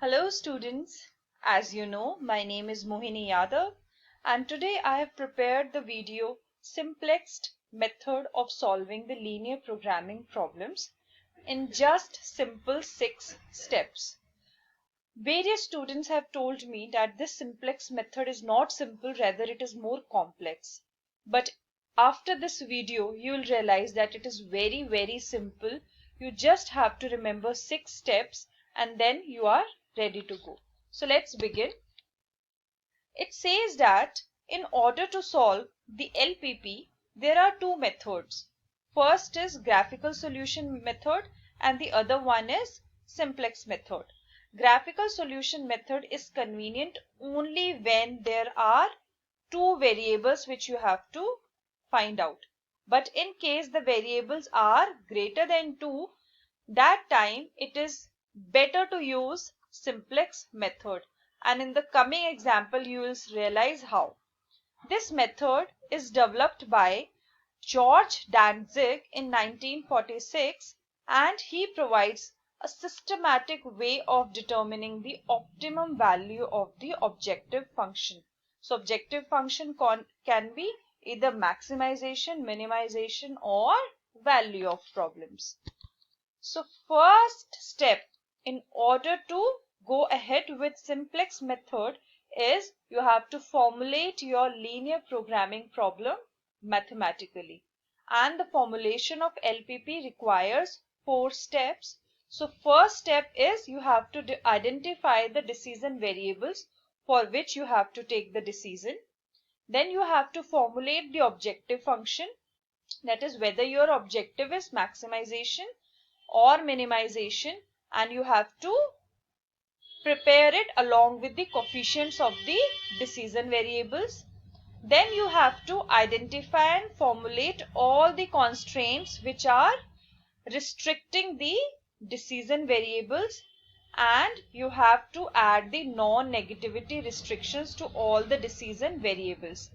Hello students, as you know, my name is Mohini Yadav and today I have prepared the video Simplexed Method of Solving the Linear Programming Problems in just simple 6 steps. Various students have told me that this simplex method is not simple, rather it is more complex. But after this video, you will realize that it is very simple. You just have to remember 6 steps and then you are ready to go. So let's begin. It says that in order to solve the LPP, there are two methods. First is graphical solution method and the other one is simplex method. Graphical solution method is convenient only when there are two variables which you have to find out. But in case the variables are greater than 2, that time it is better to use simplex method. And in the coming example, you will realize how. This method is developed by George Dantzig in 1946 and he provides a systematic way of determining the optimum value of the objective function. So objective function can be either maximization, minimization or value of problems. So first step in order to go ahead with simplex method is you have to formulate your linear programming problem mathematically. And the formulation of LPP requires 4 steps. So first step is you have to identify the decision variables for which you have to take the decision. Then you have to formulate the objective function, that is whether your objective is maximization or minimization, and you have to prepare it along with the coefficients of the decision variables. Then you have to identify and formulate all the constraints which are restricting the decision variables, and you have to add the non-negativity restrictions to all the decision variables.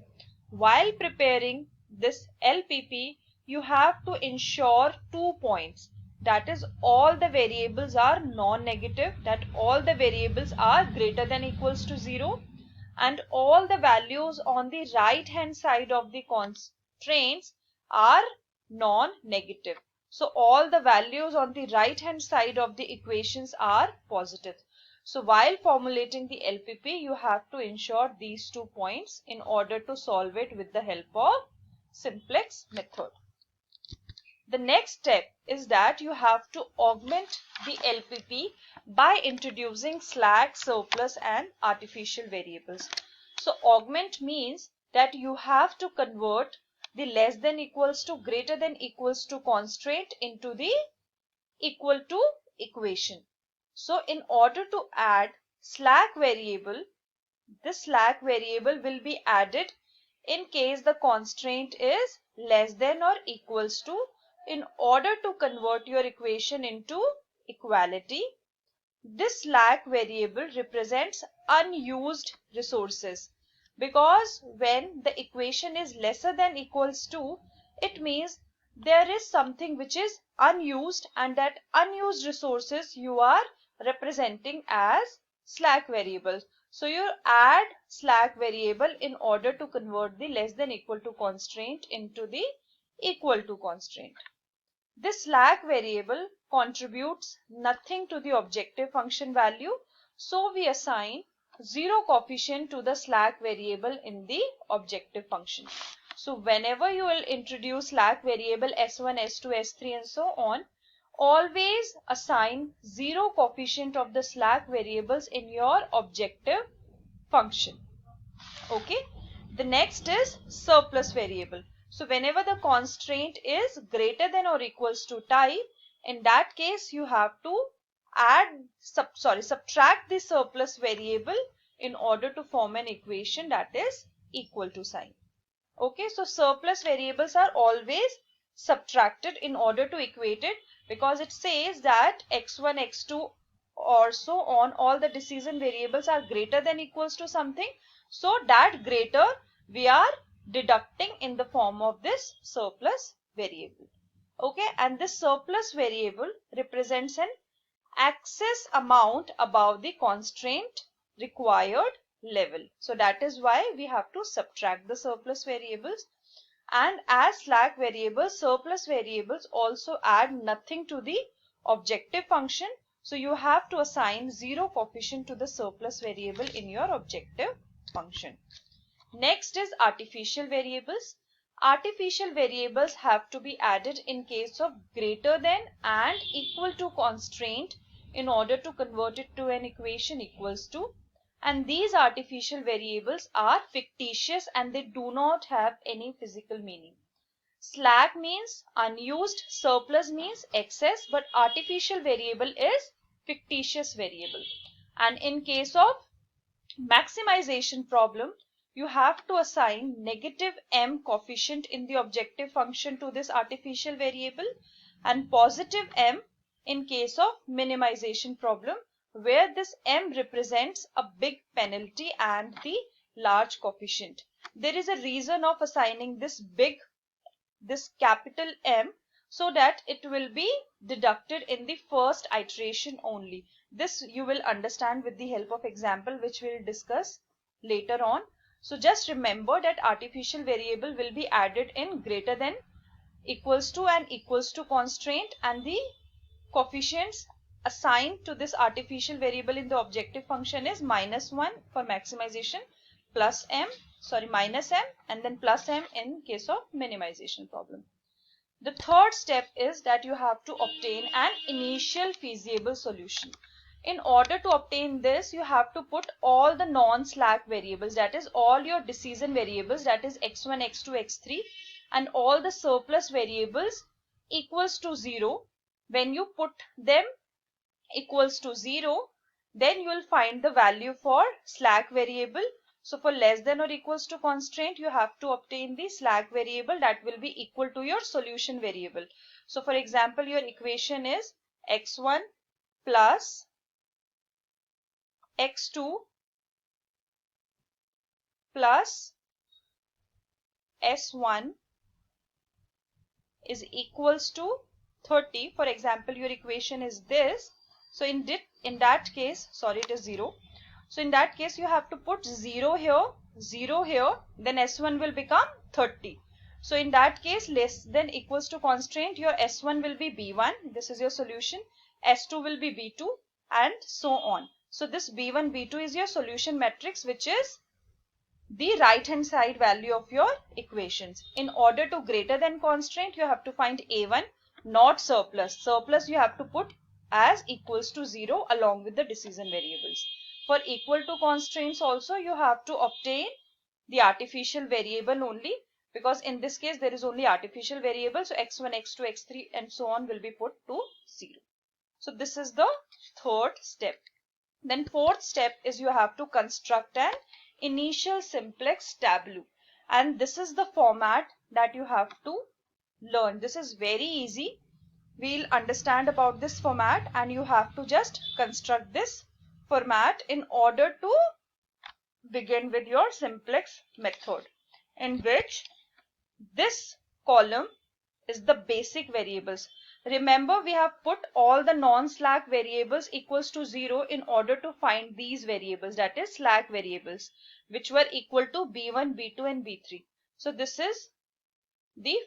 While preparing this LPP, you have to ensure 2 points. That is, all the variables are non-negative, that all the variables are greater than equals to 0, and all the values on the right hand side of the constraints are non-negative. So all the values on the right hand side of the equations are positive. So while formulating the LPP, you have to ensure these 2 points in order to solve it with the help of simplex method. The next step is that you have to augment the LPP by introducing slack, surplus and artificial variables. So augment means that you have to convert the less than equals to, greater than equals to constraint into the equal to equation. So in order to add slack variable, this slack variable will be added in case the constraint is less than or equals to, in order to convert your equation into equality. This slack variable represents unused resources, because when the equation is lesser than equals to, it means there is something which is unused, and that unused resources you are representing as slack variable. So you add slack variable in order to convert the less than equal to constraint into the equal to constraint. This slack variable contributes nothing to the objective function value, so we assign 0 coefficient to the slack variable in the objective function. So whenever you will introduce slack variable S1, S2, S3 and so on, always assign 0 coefficient of the slack variables in your objective function. Okay. The next is surplus variable. So whenever the constraint is greater than or equals to type, in that case you have to subtract the surplus variable in order to form an equation that is equal to sign. Okay, so surplus variables are always subtracted in order to equate it, because it says that x1, x2 or so on, all the decision variables are greater than equals to something. So that greater we are deducting in the form of this surplus variable. Okay, and this surplus variable represents an excess amount above the constraint required level. So that is why we have to subtract the surplus variables. And as slack variables, surplus variables also add nothing to the objective function. So you have to assign 0 coefficient to the surplus variable in your objective function. Next is artificial variables. Artificial variables have to be added in case of greater than and equal to constraint in order to convert it to an equation equals to. And these artificial variables are fictitious and they do not have any physical meaning. Slack means unused, surplus means excess, but artificial variable is fictitious variable. And in case of maximization problem, you have to assign negative m coefficient in the objective function to this artificial variable and positive m in case of minimization problem, where this m represents a big penalty and the large coefficient. There is a reason of assigning this capital M, so that it will be deducted in the first iteration only. This you will understand with the help of example which we will discuss later on. So just remember that artificial variable will be added in greater than, equals to and equals to constraint, and the coefficients assigned to this artificial variable in the objective function is -1 for maximization, minus m and then plus m in case of minimization problem. The third step is that you have to obtain an initial feasible solution. In order to obtain this, you have to put all the non-slack variables, that is all your decision variables, that is x1, x2, x3, and all the surplus variables equals to 0. When you put them equals to 0, then you will find the value for slack variable. So for less than or equals to constraint, you have to obtain the slack variable that will be equal to your solution variable. So for example, your equation is x1 plus x2 plus s1 is equals to 30. For example, your equation is this. So in that case, it is 0. So in that case, you have to put 0 here, 0 here, then S1 will become 30. So in that case, less than equals to constraint, your S1 will be B1. This is your solution. S2 will be B2 and so on. So this B1, B2 is your solution matrix, which is the right hand side value of your equations. In order to greater than constraint, you have to find A1, not surplus. Surplus you have to put as equals to 0 along with the decision variables. For equal to constraints also, you have to obtain the artificial variable only, because in this case there is only artificial variable. So x1, x2, x3 and so on will be put to 0. So this is the third step. Then fourth step is you have to construct an initial simplex tableau, and this is the format that you have to learn. This is very easy. We'll understand about this format and you have to just construct this format in order to begin with your simplex method, in which this column is the basic variables. Remember, we have put all the non-slack variables equals to 0 in order to find these variables, that is slack variables, which were equal to B1, B2 and B3. So this is the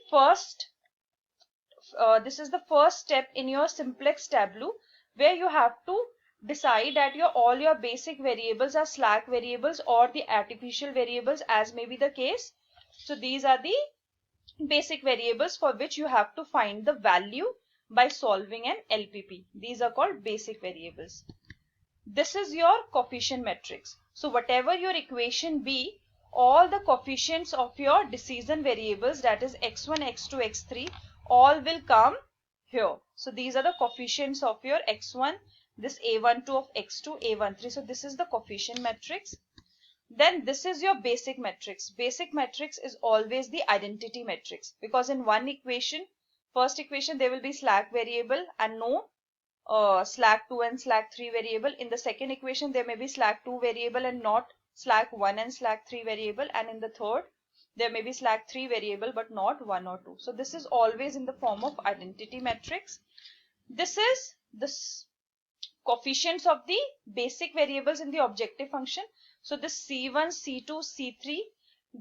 first step in your simplex tableau, where you have to decide that all your basic variables are slack variables or the artificial variables, as may be the case. So these are the basic variables for which you have to find the value by solving an LPP. These are called basic variables. This is your coefficient matrix. So whatever your equation be, all the coefficients of your decision variables, that is x1, x2, x3, all will come here. So these are the coefficients of your x1, this a12 of x2, a13. So this is the coefficient matrix. Then this is your basic matrix. Basic matrix is always the identity matrix, because in one equation, first equation, there will be slack variable and no slack 2 and slack 3 variable. In the second equation, there may be slack 2 variable and not slack 1 and slack 3 variable. And in the third, there may be slack 3 variable but not 1 or 2. So this is always in the form of identity matrix. This is coefficients of the basic variables in the objective function. So this C1, C2, C3,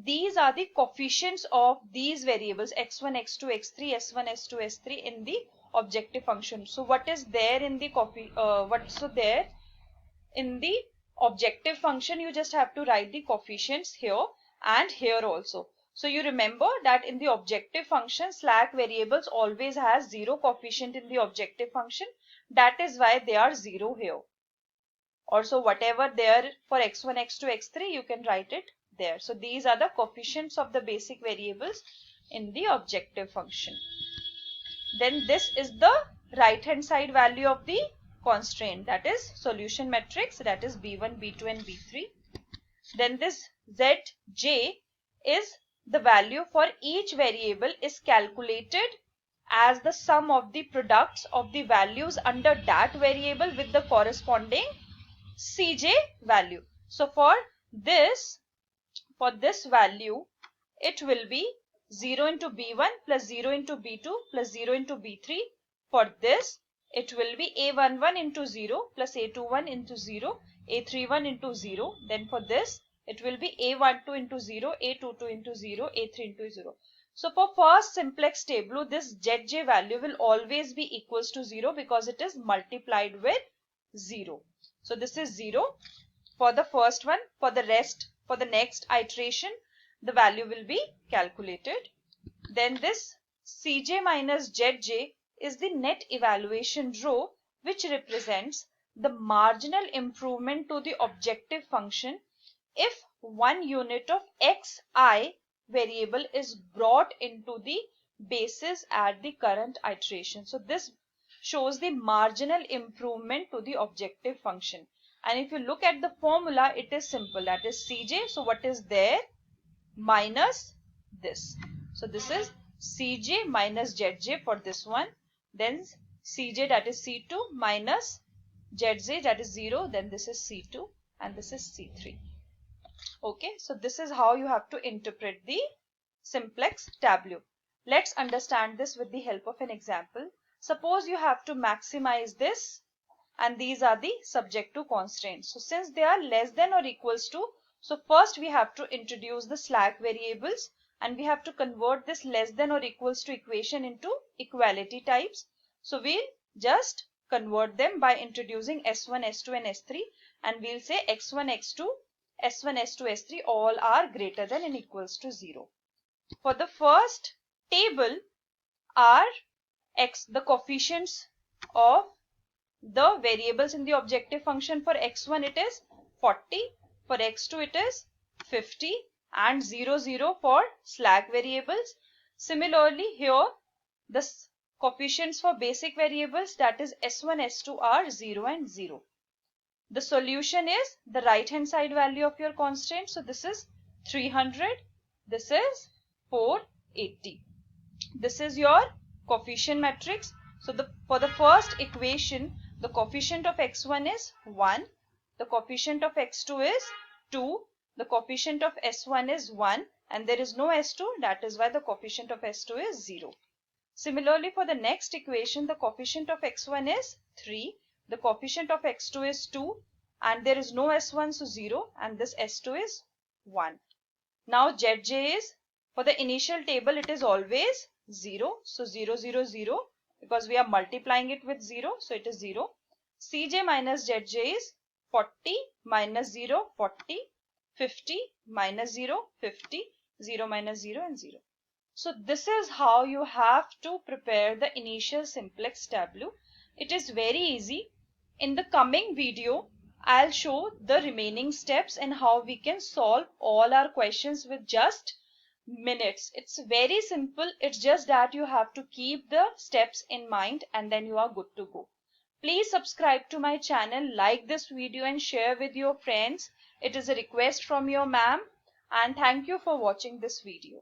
these are the coefficients of these variables x1, x2, x3, s1, s2, s3 in the objective function. So what is there in the there in the objective function, you just have to write the coefficients here and here also. So you remember that in the objective function, slack variables always has 0 coefficient in the objective function. That is why they are 0 here. Also whatever there for x1, x2, x3, you can write it there. So these are the coefficients of the basic variables in the objective function. Then this is the right hand side value of the constraint, that is solution matrix, that is B1, B2 and B3. Then this Zj is the value for each variable is calculated as the sum of the products of the values under that variable with the corresponding Cj value. So for this value, it will be 0 into B1 plus 0 into B2 plus 0 into B3. For this, it will be A11 into 0 plus A21 into 0, A31 into 0. Then for this, it will be A12 into 0, A22 into 0, A3 into 0. So for first simplex table, this Zj value will always be equals to 0 because it is multiplied with 0. So this is 0 for the first one. For the rest, for the next iteration, the value will be calculated. Then this Cj minus Zj is the net evaluation row, which represents the marginal improvement to the objective function if 1 unit of xi variable is brought into the basis at the current iteration. So this shows the marginal improvement to the objective function. And if you look at the formula, it is simple, that is Cj. So what is there? Minus this. So this is Cj minus Zj for this one. Then Cj, that is C2, minus Zj, that is 0. Then this is C2 and this is C3. Okay, so this is how you have to interpret the simplex tableau. Let's understand this with the help of an example. Suppose you have to maximize this, and these are the subjective constraints. So since they are less than or equals to, so first we have to introduce the slack variables, and we have to convert this less than or equals to equation into equality types. So we'll just convert them by introducing S1, S2 and S3, and we'll say X1, X2, S1, S2, S3 all are greater than and equals to 0. For the first table are the coefficients of the variables in the objective function. For x1 it is 40, for x2 it is 50 and 0, 0 for slack variables. Similarly here the coefficients for basic variables, that is s1, s2 are 0 and 0. The solution is the right hand side value of your constant. So this is 300, this is 480. This is your coefficient matrix. So for the first equation, the coefficient of x1 is 1, the coefficient of x2 is 2, the coefficient of s1 is 1, and there is no s2, that is why the coefficient of s2 is 0. Similarly, for the next equation, the coefficient of x1 is 3, the coefficient of x2 is 2, and there is no s1, so 0, and this s2 is 1. Now Zj is, for the initial table it is always 0, so 0, 0, 0, because we are multiplying it with 0, so it is 0. Cj minus Zj is 40 minus 0, 40, 50 minus 0, 50, 0 minus 0 and 0. So this is how you have to prepare the initial simplex tableau. It is very easy. In the coming video, I'll show the remaining steps and how we can solve all our questions with just minutes. It's very simple. It's just that you have to keep the steps in mind and then you are good to go. Please subscribe to my channel, like this video and share with your friends. It is a request from your ma'am, and thank you for watching this video.